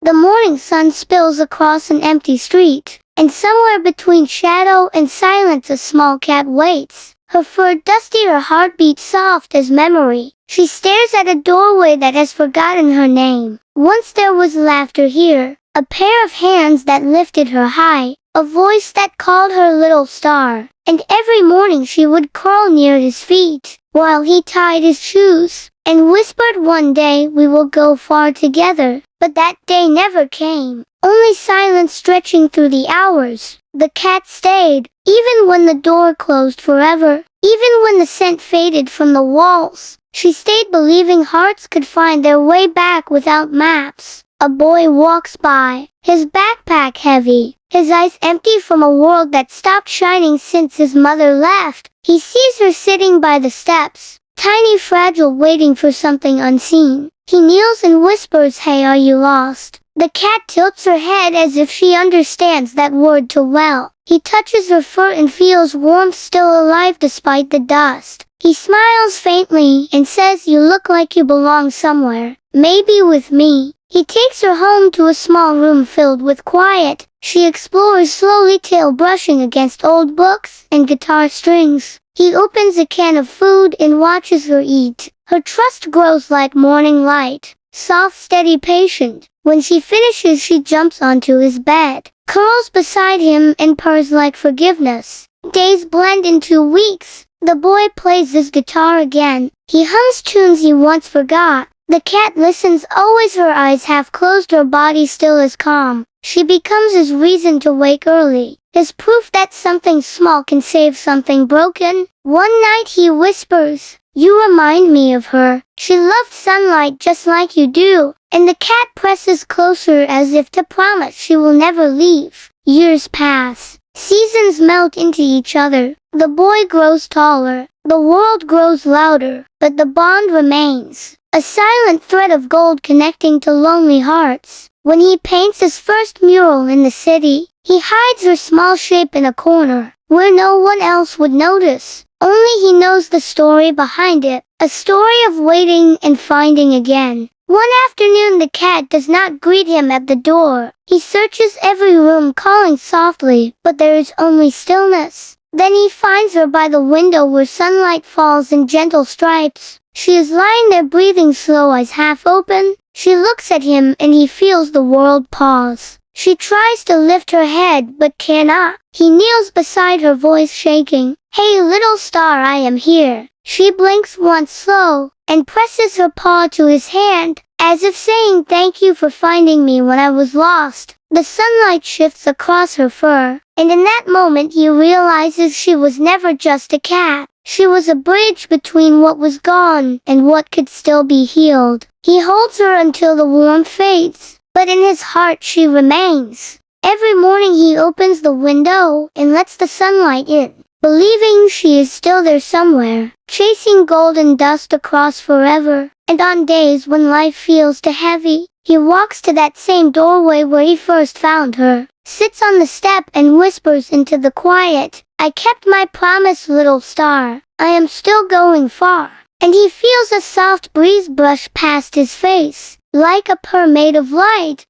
The morning sun spills across an empty street, and somewhere between shadow and silence a small cat waits, her fur dusty, her heartbeat soft as memory. She stares at a doorway that has forgotten her name. Once there was laughter here, a pair of hands that lifted her high, a voice that called her little star, and every morning she would curl near his feet, while he tied his shoes, and whispered, "One day we will go far together." But that day never came, only silence stretching through the hours. The cat stayed, even when the door closed forever, even when the scent faded from the walls. She stayed believing hearts could find their way back without maps. A boy walks by, his backpack heavy, his eyes empty from a world that stopped shining since his mother left. He sees her sitting by the steps, tiny, fragile, waiting for something unseen. He kneels and whispers, "Hey, are you lost?" The cat tilts her head as if she understands that word too well. He touches her fur and feels warmth still alive despite the dust. He smiles faintly and says, "You look like you belong somewhere, maybe with me." He takes her home to a small room filled with quiet. She explores slowly, tail brushing against old books and guitar strings. He opens a can of food and watches her eat. Her trust grows like morning light, soft, steady, patient. When she finishes, she jumps onto his bed, curls beside him, and purrs like forgiveness. Days blend into weeks. The boy plays his guitar again. He hums tunes he once forgot. The cat listens, always, her eyes half closed, her body still as calm. She becomes his reason to wake early, his proof that something small can save something broken. One night he whispers, "You remind me of her. She loved sunlight just like you do." And the cat presses closer as if to promise she will never leave. Years pass. Seasons melt into each other. The boy grows taller. The world grows louder. But the bond remains, a silent thread of gold connecting to lonely hearts. When he paints his first mural in the city, he hides her small shape in a corner, where no one else would notice. Only he knows the story behind it, a story of waiting and finding again. One afternoon the cat does not greet him at the door. He searches every room, calling softly, but there is only stillness. Then he finds her by the window where sunlight falls in gentle stripes. She is lying there, breathing slow, eyes half open. She looks at him and he feels the world pause. She tries to lift her head but cannot. He kneels beside her, voice shaking. "Hey, little star, I am here." She blinks once, slow, and presses her paw to his hand, as if saying, "Thank you for finding me when I was lost." The sunlight shifts across her fur, and in that moment he realizes she was never just a cat. She was a bridge between what was gone and what could still be healed. He holds her until the warmth fades, but in his heart she remains. Every morning he opens the window and lets the sunlight in, believing she is still there somewhere, chasing golden dust across forever. And on days when life feels too heavy, he walks to that same doorway where he first found her, sits on the step and whispers into the quiet, "I kept my promise, little star. I am still going far." And he feels a soft breeze brush past his face, like a purr made of light.